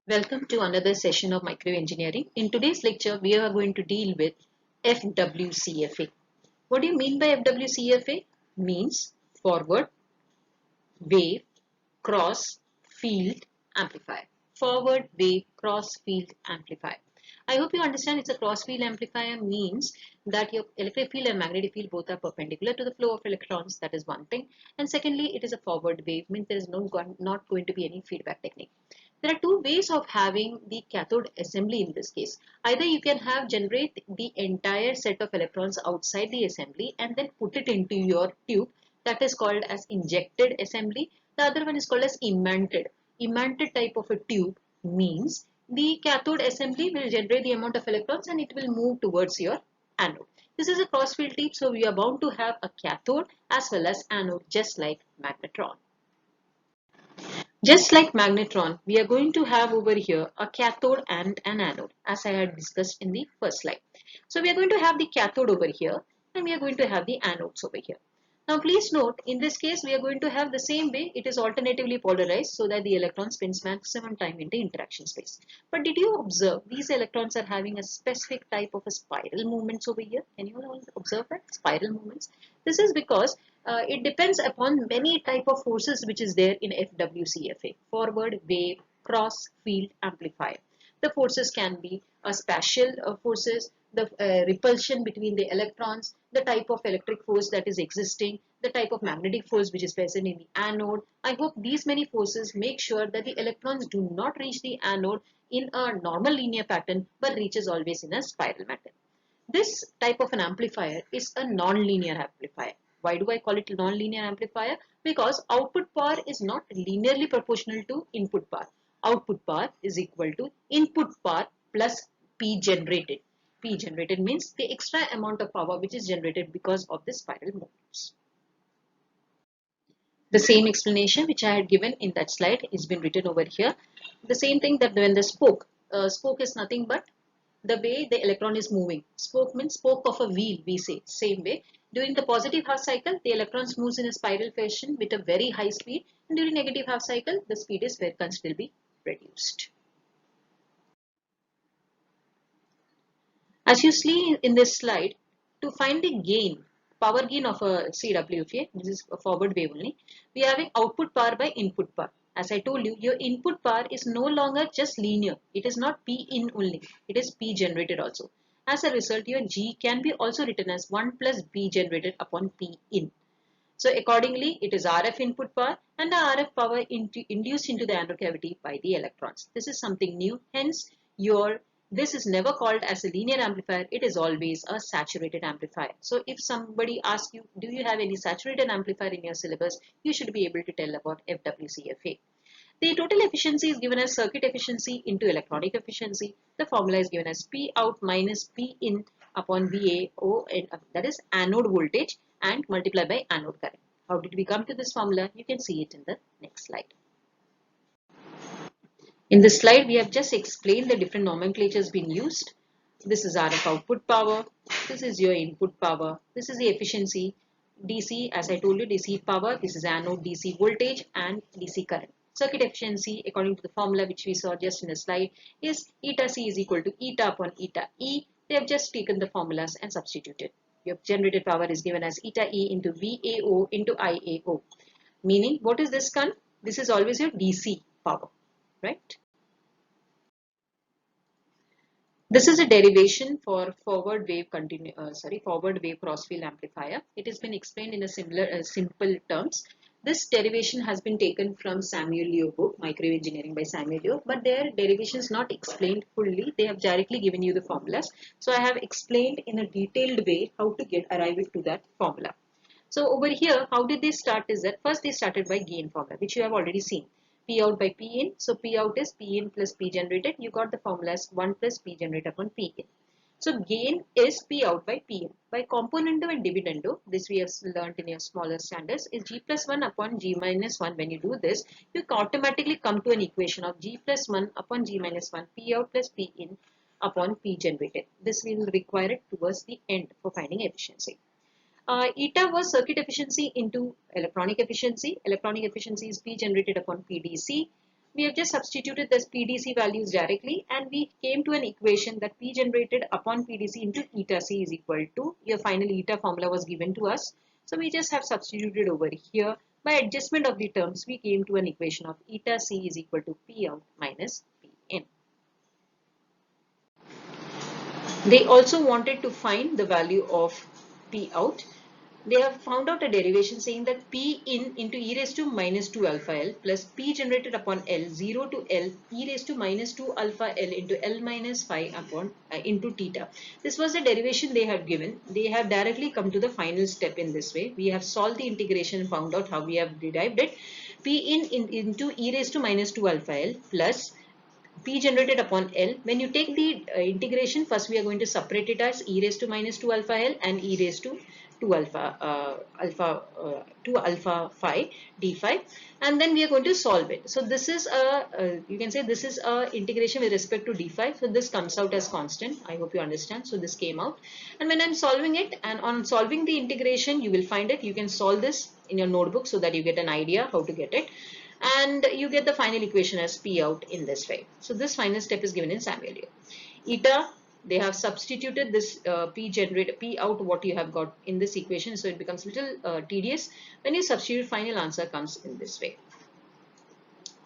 Welcome to another session of microengineering. In today's lecture, we are going to deal with Fwcfa. What do you mean by Fwcfa? Means forward wave cross field amplifier. Forward wave cross field amplifier. I hope you understand it's a cross field amplifier means that your electric field and magnetic field both are perpendicular to the flow of electrons. That is one thing. And secondly, it is a forward wave means there is not going to be any feedback technique. There are two ways of having the cathode assembly in this case. Either you can generate the entire set of electrons outside the assembly and then put it into your tube, that is called as injected assembly. The other one is called as imanted. Imanted type of a tube means the cathode assembly will generate the amount of electrons and it will move towards your anode. This is a cross-field tube, so we are bound to have a cathode as well as anode, just like magnetron. Just like magnetron, we are going to have over here a cathode and an anode, as I had discussed in the first slide. So we are going to have the cathode over here and we are going to have the anodes over here. Now please note, in this case we are going to have the same way. It is alternatively polarized so that the electron spends maximum time in the interaction space. But did you observe these electrons are having a specific type of a spiral movements over here? Can you all observe that? Spiral movements. This is because it depends upon many type of forces which is there in Fwcfa. Forward wave cross field amplifier. The forces can be spatial forces, the repulsion between the electrons, the type of electric force that is existing, the type of magnetic force which is present in the anode. I hope these many forces make sure that the electrons do not reach the anode in a normal linear pattern but reaches always in a spiral pattern. This type of an amplifier is a non-linear amplifier. Why do I call it a non-linear amplifier? Because output power is not linearly proportional to input power. Output power is equal to input power plus P generated. P generated means the extra amount of power which is generated because of the spiral movements. The same explanation which I had given in that slide is been written over here. The same thing that when the spoke is nothing but the way the electron is moving. Spoke means spoke of a wheel, we say. Same way. During the positive half cycle, the electrons moves in a spiral fashion with a very high speed. And during negative half cycle, the speed is very considerably reduced. As you see in this slide, to find the gain, power gain of a CWFA, this is a forward wave only, we are having output power by input power. As I told you, your input power is no longer just linear. It is not P in only. It is P generated also. As a result, your G can be also written as 1 plus B generated upon P in. So accordingly, it is RF input power and the RF power induced into the anode cavity by the electrons. This is something new. Hence, this is never called as a linear amplifier. It is always a saturated amplifier. So if somebody asks you, do you have any saturated amplifier in your syllabus, you should be able to tell about Fwcfa. The total efficiency is given as circuit efficiency into electronic efficiency. The formula is given as P out minus P in upon VAO, that is anode voltage, and multiplied by anode current. How did we come to this formula? You can see it in the next slide. In this slide, we have just explained the different nomenclatures being used. This is RF output power. This is your input power. This is the efficiency. DC, as I told you, DC power. This is anode DC voltage and DC current. Circuit efficiency, according to the formula which we saw just in the slide, is eta C is equal to eta upon eta E. They have just taken the formulas and substituted. Your generated power is given as eta E into VAO into IAO. Meaning, what is this current? This is always your DC power, right? This is a derivation for forward wave crossfield amplifier. It has been explained in a simple terms. This derivation has been taken from Samuel Liu book, Microengineering by Samuel Liu, but their derivation is not explained fully. They have directly given you the formulas. So I have explained in a detailed way how to arrive to that formula. So over here, how did they start is that first they started by gain formula, which you have already seen. P out by P in. So P out is P in plus P generated. You got the formula as 1 plus P generated upon P in. So gain is P out by P in. By componendo and dividendo, this we have learned in your smaller standards, is G plus 1 upon G minus 1. When you do this, you automatically come to an equation of G plus 1 upon G minus 1, P out plus P in upon P generated. This will require it towards the end for finding efficiency. Eta was circuit efficiency into electronic efficiency. Electronic efficiency is P generated upon PDC. We have just substituted the PDC values directly, and we came to an equation that P generated upon PDC into eta C is equal to, your final eta formula was given to us. So we just have substituted over here. By adjustment of the terms, we came to an equation of eta C is equal to P out minus P in. They also wanted to find the value of P out. They have found out a derivation saying that P in into e raised to minus 2 alpha L plus P generated upon L 0 to L e raised to minus 2 alpha L into L minus phi upon into theta. This was the derivation they had given. They have directly come to the final step in this way. We have solved the integration and found out how we have derived it. P in into e raised to minus 2 alpha L plus P generated upon L. When you take the integration, first we are going to separate it as e raised to minus 2 alpha L and e raised to 2 alpha phi d phi, and then we are going to solve it. So this is you can say this is a integration with respect to d phi. So this comes out as constant. I hope you understand. So this came out, and when I'm solving it, and on solving the integration, you will find it. You can solve this in your notebook so that you get an idea how to get it. And you get the final equation as P out in this way. So this final step is given in Samuelio. Eta, they have substituted this P out what you have got in this equation, so it becomes a little tedious. When you substitute, final answer comes in this way.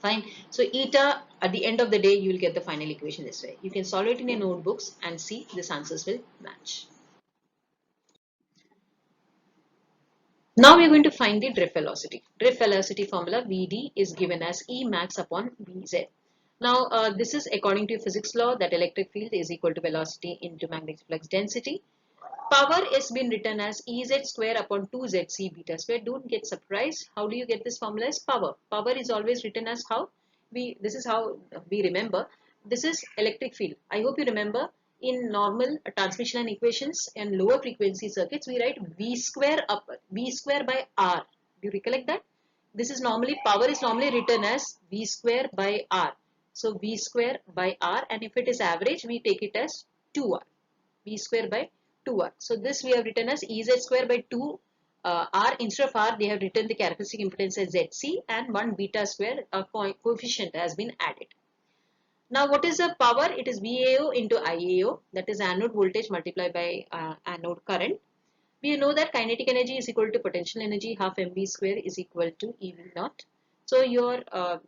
Fine. So eta, at the end of the day, you will get the final equation this way. You can solve it in your notebooks and see these answers will match. Now we are going to find the drift velocity. Drift velocity formula Vd is given as E max upon Vz. Now this is according to physics law that electric field is equal to velocity into magnetic flux density. Power is been written as Ez square upon 2Zc beta square. Don't get surprised. How do you get this formula as power? Power is always written as how? This is how we remember. This is electric field. I hope you remember in normal transmission line equations and lower frequency circuits, we write V square by R. Do you recollect that? This is normally, power is normally written as V square by R. So V square by R, and if it is average, we take it as 2R. V square by 2R. So this we have written as Ez square by 2 R. Instead of R, they have written the characteristic impedance as Zc, and 1 beta square coefficient has been added. Now what is the power? It is VAO into IAO, that is anode voltage multiplied by anode current. We know that kinetic energy is equal to potential energy, half mv square is equal to EV naught. So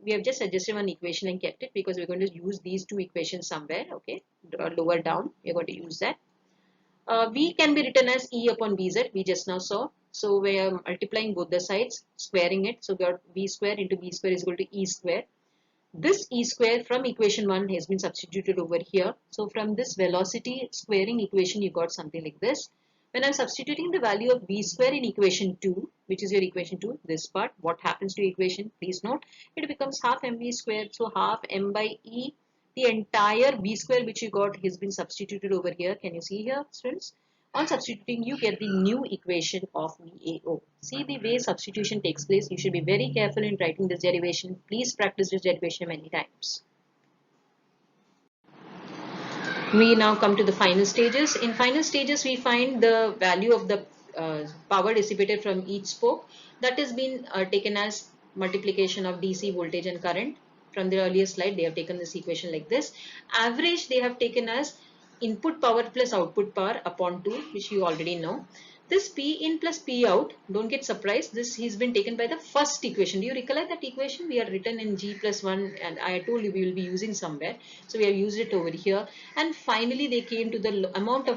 we have just adjusted one equation and kept it because we're going to use these two equations somewhere, okay, lower down, we're going to use that. V can be written as E upon Vz, we just now saw. So we are multiplying both the sides, squaring it. So we got V square into V square is equal to E square. This E square from equation 1 has been substituted over here. So from this velocity squaring equation, you got something like this. When I'm substituting the value of V square in equation 2, which is your equation 2, this part, what happens to equation? Please note, it becomes half mv square. So half m by E, the entire V square which you got has been substituted over here. Can you see here, students? On substituting, you get the new equation of VAO. See the way substitution takes place. You should be very careful in writing this derivation. Please practice this derivation many times. We now come to the final stages. In final stages, we find the value of the power dissipated from each spoke. That has been taken as multiplication of DC voltage and current. From the earlier slide, they have taken this equation like this. Average, they have taken as input power plus output power upon 2, which you already know. This P in plus P out, don't get surprised, this has been taken by the first equation. Do you recollect that equation? We had written in G plus 1, and I told you we will be using somewhere. So we have used it over here. And finally, they came to the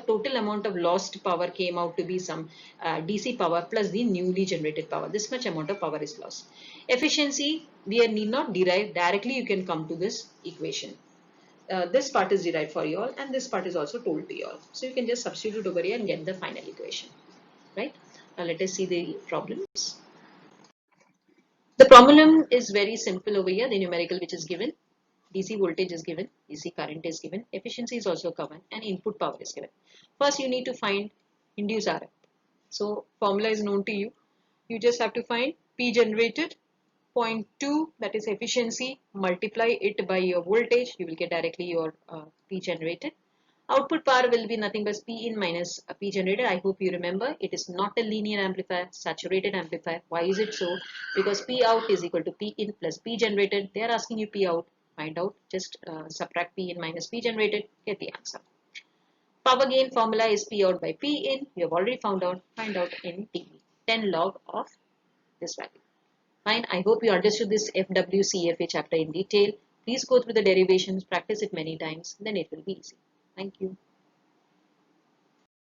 total amount of lost power came out to be some DC power plus the newly generated power. This much amount of power is lost. Efficiency, we need not derive. Directly you can come to this equation. This part is derived for you all, and this part is also told to you all. So you can just substitute over here and get the final equation. Right? Now let us see the problems. The problem is very simple over here. The numerical which is given, DC voltage is given, DC current is given, efficiency is also given, and input power is given. First you need to find induced RF. So formula is known to you. You just have to find P generated 0.2, that is efficiency, multiply it by your voltage, you will get directly your P generated. Output power will be nothing but P in minus P generated. I hope you remember it is not a linear amplifier, saturated amplifier. Why is it so? Because P out is equal to P in plus P generated. They are asking you P out. Find out. Just subtract P in minus P generated. Get the answer. Power gain formula is P out by P in. You have already found out. Find out in dB. 10 log of this value. Fine. I hope you understood this Fwcfa chapter in detail. Please go through the derivations, practice it many times, then it will be easy. Thank you.